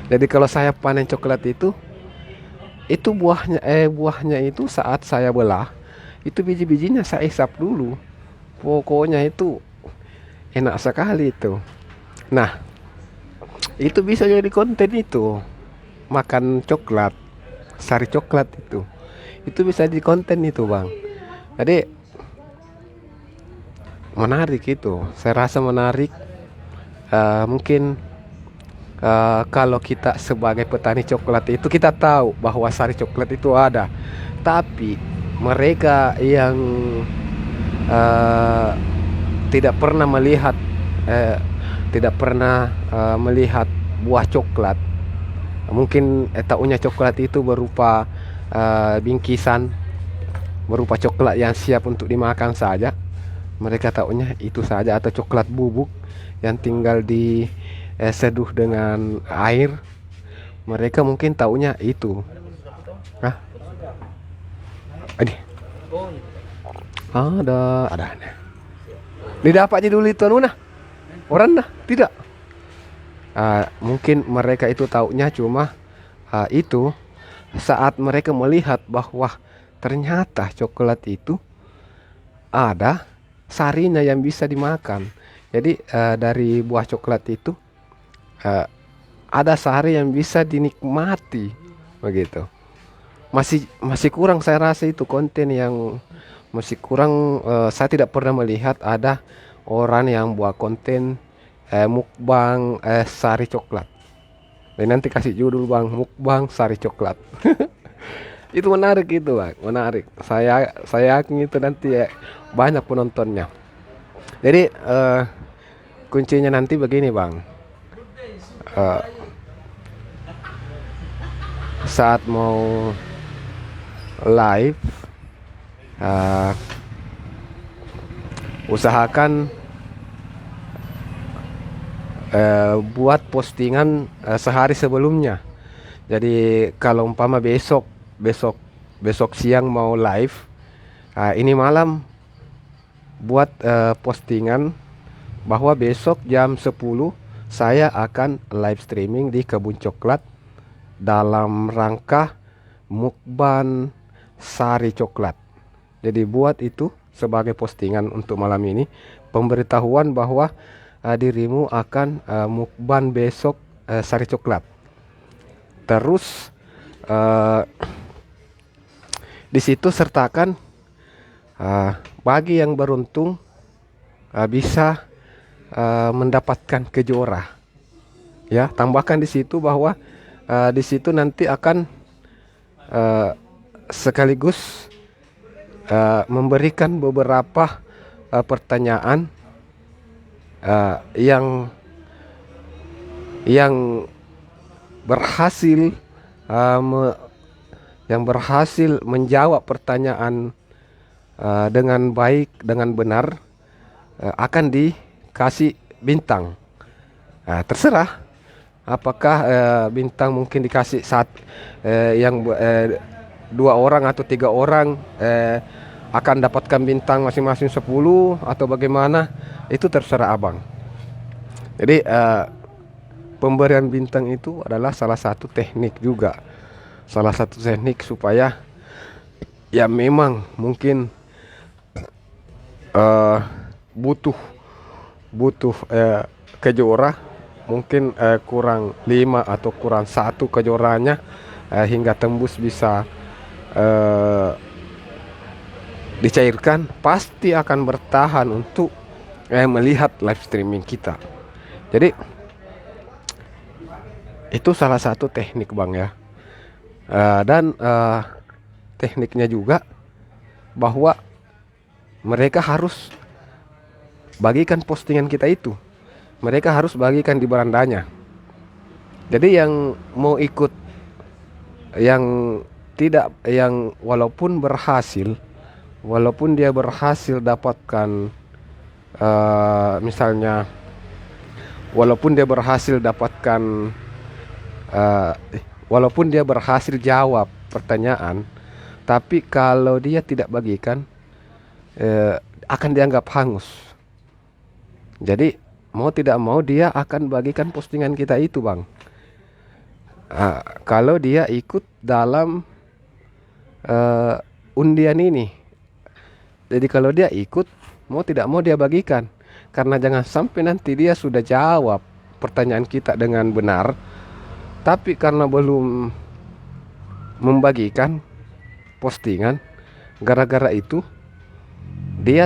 jadi kalau saya panen coklat itu buahnya itu saat saya belah, itu biji-bijinya saya isap dulu. Pokoknya itu enak sekali itu. Nah, itu bisa jadi konten itu. Makan coklat, sari coklat itu bisa jadi konten itu, Bang. Jadi menarik itu, saya rasa menarik. Mungkin kalau kita sebagai petani coklat itu kita tahu bahwa sari coklat itu ada, tapi mereka yang tidak pernah melihat buah coklat, mungkin taunya coklat itu berupa bingkisan, berupa coklat yang siap untuk dimakan saja. Mereka taunya itu saja, atau coklat bubuk yang tinggal diseduh dengan air. Mereka mungkin taunya itu. Hah? Ada. Didapat aja dulu itu anu nah. Orang nah tidak. Mungkin mereka itu taunya cuma itu saat mereka melihat bahwa ternyata coklat itu ada sarinya yang bisa dimakan. Jadi dari buah coklat itu eh, ada sari yang bisa dinikmati begitu. Masih masih kurang, saya rasa itu konten yang masih kurang. Saya tidak pernah melihat ada orang yang buat konten mukbang sari coklat. Dan nanti kasih judul bang, mukbang sari coklat. Itu menarik itu bang, menarik. Saya yakin itu nanti banyak penontonnya. Jadi kuncinya nanti begini bang. Eh, Saat mau live, eh, usahakan buat postingan sehari sebelumnya. Jadi kalau umpama besok besok siang mau live, ini malam buat postingan bahwa besok jam 10 saya akan live streaming di Kebun Coklat dalam rangka mukbang sari coklat. Jadi buat itu sebagai postingan untuk malam ini, pemberitahuan bahwa dirimu akan mukbang besok sari coklat. Terus di situ sertakan bagi yang beruntung bisa mendapatkan kejora. Ya, tambahkan di situ bahwa di situ nanti akan sekaligus memberikan beberapa pertanyaan yang berhasil menjawab pertanyaan dengan baik, dengan benar, akan dikasih bintang. Terserah apakah bintang mungkin dikasih yang 2 orang atau 3 orang akan dapatkan bintang masing-masing 10 atau bagaimana, itu terserah abang. Jadi pemberian bintang itu adalah salah satu teknik juga, salah satu teknik supaya ya memang mungkin butuh kejora, mungkin kurang 5 atau kurang 1 kejoranya hingga tembus bisa dicairkan, pasti akan bertahan untuk melihat live streaming kita. Jadi itu salah satu teknik bang ya. Dan tekniknya juga bahwa mereka harus bagikan postingan kita itu, mereka harus bagikan di berandanya. Jadi yang mau ikut, yang tidak, yang walaupun dia berhasil dapatkan misalnya, walaupun dia berhasil dapatkan walaupun dia berhasil jawab pertanyaan, tapi kalau dia tidak bagikan akan dianggap hangus. Jadi mau tidak mau dia akan bagikan postingan kita itu bang. Kalau dia ikut dalam undian ini. Jadi kalau dia ikut, mau tidak mau dia bagikan. Karena jangan sampai nanti dia sudah jawab pertanyaan kita dengan benar, tapi karena belum membagikan postingan, gara-gara itu dia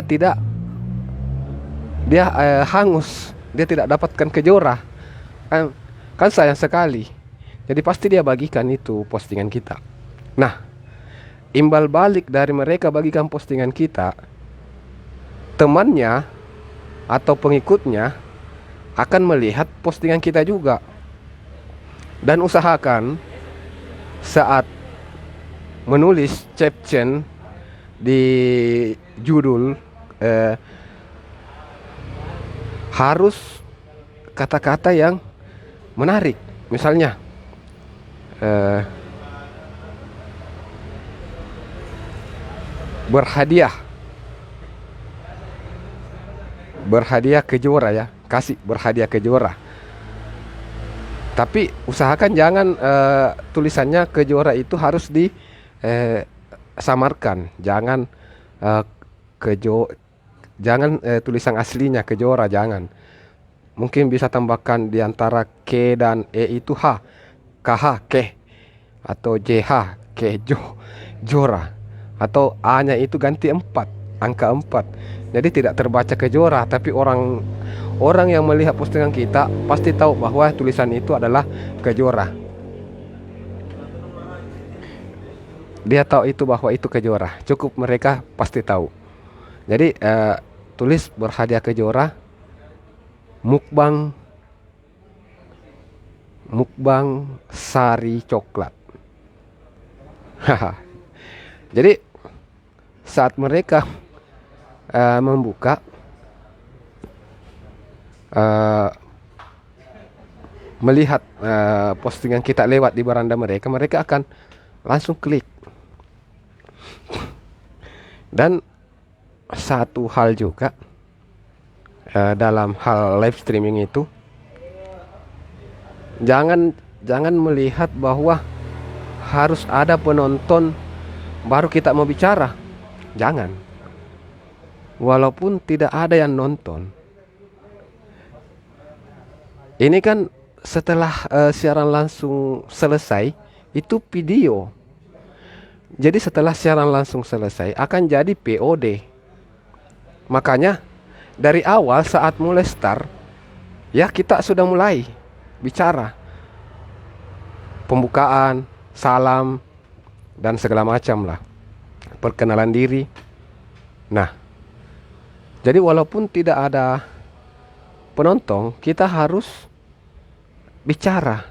hangus, dia tidak dapatkan kejora. Kan sayang sekali. Jadi pasti dia bagikan itu postingan kita. Nah, imbal balik dari mereka bagikan postingan kita, temannya atau pengikutnya akan melihat postingan kita juga. Dan usahakan saat menulis caption di judul harus kata-kata yang menarik. Misalnya berhadiah kejora ya, kasih berhadiah kejora. Tapi usahakan jangan tulisannya kejora itu harus disamarkan. Jangan eh, kejo jangan tulisan aslinya kejora, jangan. Mungkin bisa tambahkan di antara K dan E itu H, KH, Keh, atau JH, Kejo, Jora, atau A-nya itu ganti 4, angka 4. Jadi tidak terbaca kejora, tapi orang yang melihat postingan kita pasti tahu bahwa tulisan itu adalah kejora. Dia tahu itu bahwa itu kejora. Cukup mereka pasti tahu. Jadi tulis berhadiah kejora, mukbang sari coklat. Jadi saat mereka membuka melihat postingan kita lewat di beranda mereka, mereka akan langsung klik. Dan satu hal juga dalam hal live streaming itu, jangan melihat bahwa harus ada penonton baru kita mau bicara. Jangan. Walaupun tidak ada yang nonton. Ini kan setelah siaran langsung selesai, itu video. Jadi setelah siaran langsung selesai akan jadi POD. Makanya dari awal saat mulai start, ya kita sudah mulai bicara. Pembukaan, salam, dan segala macam lah. Perkenalan diri. Nah, jadi walaupun tidak ada penonton, kita harus bicara.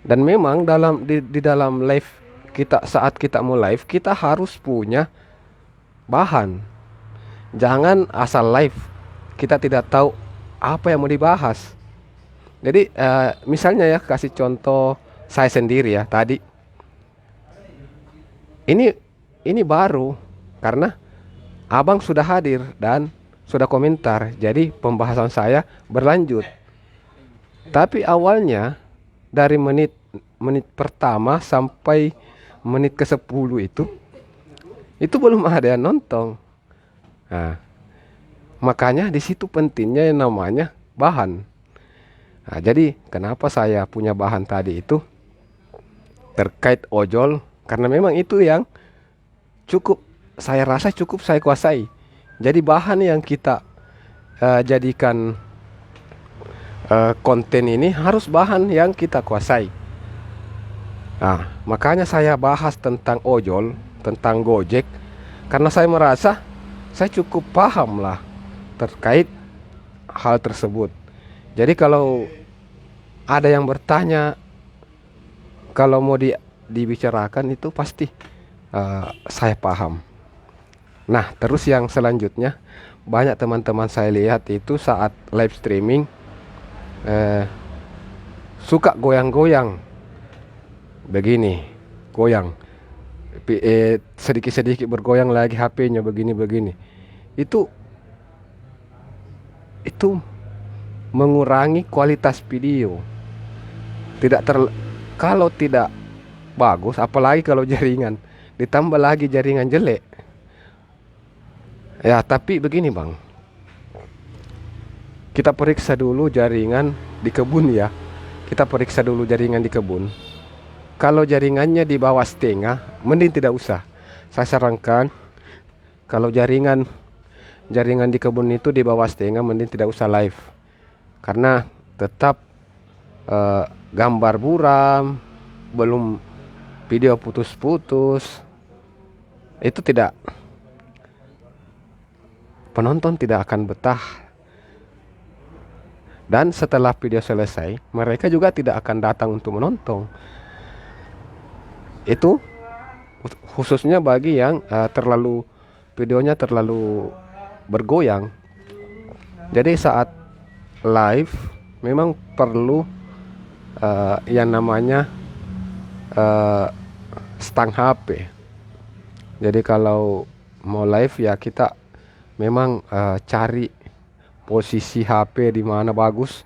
Dan memang di dalam live kita, saat kita mau live, kita harus punya bahan. Jangan asal live, kita tidak tahu apa yang mau dibahas. Jadi misalnya ya, kasih contoh saya sendiri ya tadi. Ini baru karena abang sudah hadir dan sudah komentar. Jadi pembahasan saya berlanjut. Tapi awalnya dari menit pertama sampai menit ke-10 itu belum ada yang nonton. Nah, makanya di situ pentingnya yang namanya bahan. Nah, jadi kenapa saya punya bahan tadi itu terkait ojol, karena memang itu yang saya rasa cukup saya kuasai. Jadi bahan yang kita jadikan konten ini harus bahan yang kita kuasai. Nah, makanya saya bahas tentang ojol, tentang Gojek, karena saya merasa saya cukup paham lah terkait hal tersebut. Jadi kalau ada yang bertanya, kalau mau dibicarakan itu pasti saya paham. Nah, terus yang selanjutnya, banyak teman-teman saya lihat itu saat live streaming suka goyang-goyang begini, goyang sedikit-sedikit bergoyang lagi HP-nya begini-begini. Itu mengurangi kualitas video. Kalau tidak bagus, apalagi kalau jaringan, ditambah lagi jaringan jelek. Ya, tapi begini Bang, kita periksa dulu jaringan di kebun ya. Kita periksa dulu jaringan di kebun. Kalau jaringannya di bawah setengah, mending tidak usah. Saya sarankan kalau jaringan di kebun itu di bawah setengah, mending tidak usah live. Karena tetap gambar buram, belum video putus-putus. Itu penonton tidak akan betah. Dan setelah video selesai, mereka juga tidak akan datang untuk menonton. Itu khususnya bagi yang videonya terlalu bergoyang. Jadi saat live memang perlu yang namanya stang HP. Jadi kalau mau live ya kita memang cari posisi HP di mana bagus.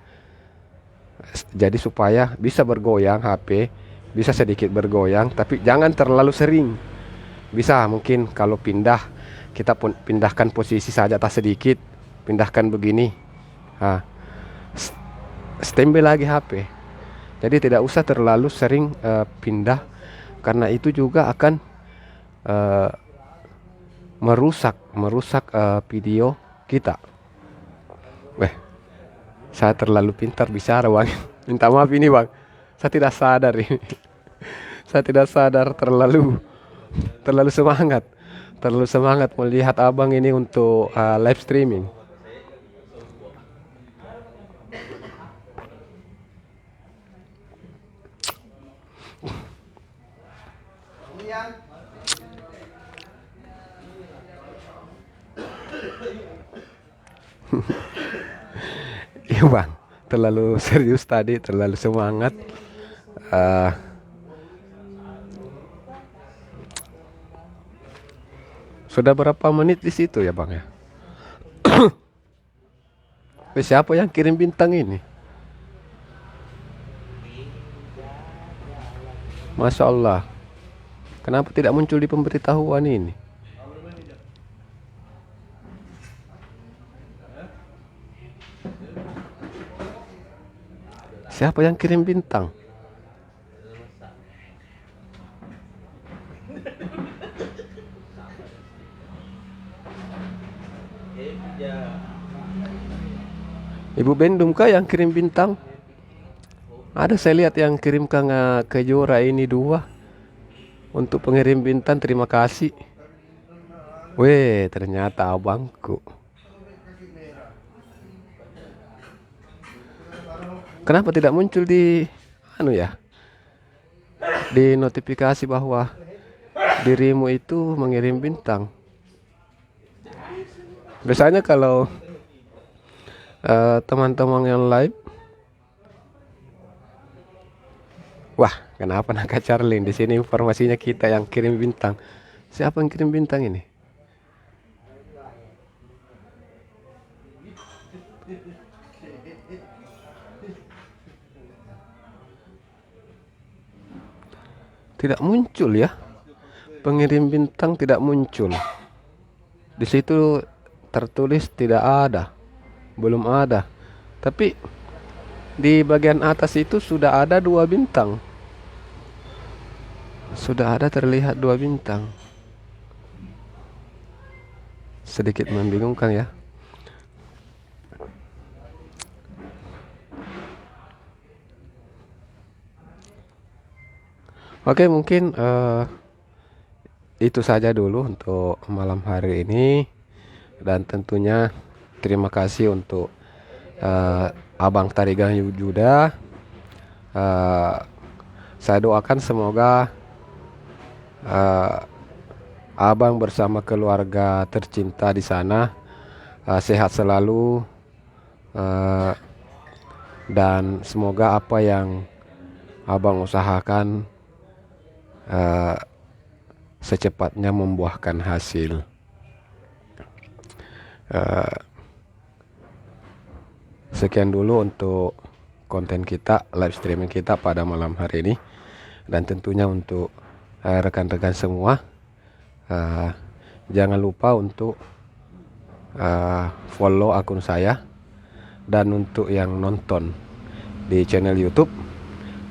Jadi supaya bisa bergoyang HP, bisa sedikit bergoyang, tapi jangan terlalu sering. Bisa mungkin kalau pindah, kita pun pindahkan posisi saja tak sedikit, pindahkan begini. Nah, standby lagi HP. Jadi tidak usah terlalu sering pindah, karena itu juga akan merusak video kita. Weh, saya terlalu pintar bicara, Bang. Minta maaf ini, Bang. Saya tidak sadar ini. Saya tidak sadar terlalu semangat. Terlalu semangat melihat Abang ini untuk live streaming. Iya, Bang, terlalu serius tadi, terlalu semangat. Sudah berapa menit di situ ya, Bang ya? Siapa yang kirim bintang ini? Masya Allah. Kenapa tidak muncul di pemberitahuan ini? Siapa yang kirim bintang? Ibu Bendum kah yang kirim bintang? Ada saya lihat yang kirim ke Jora ini 2 untuk pengirim bintang, terima kasih. Weh, ternyata abangku. Kenapa tidak muncul di di notifikasi bahwa dirimu itu mengirim bintang? Biasanya kalau teman-teman yang live, wah, kenapa Naka Charlene di sini informasinya kita yang kirim bintang? Siapa yang kirim bintang ini? Tidak muncul ya, pengirim bintang tidak muncul. Di situ tertulis tidak ada, belum ada. Tapi di bagian atas itu sudah ada 2 bintang. Sudah ada terlihat 2 bintang. Sedikit membingungkan ya. Oke, mungkin itu saja dulu untuk malam hari ini. Dan tentunya terima kasih untuk Abang Tarigan Yuda. Saya doakan semoga Abang bersama keluarga tercinta di sana sehat selalu, dan semoga apa yang Abang usahakan secepatnya membuahkan hasil. Sekian dulu untuk konten kita, live streaming kita pada malam hari ini. Dan tentunya untuk rekan-rekan semua, jangan lupa untuk follow akun saya. Dan untuk yang nonton di channel YouTube,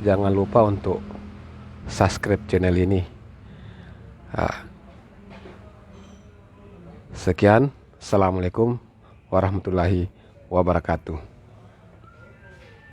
jangan lupa untuk subscribe channel ini. Sekian, assalamualaikum warahmatullahi wabarakatuh.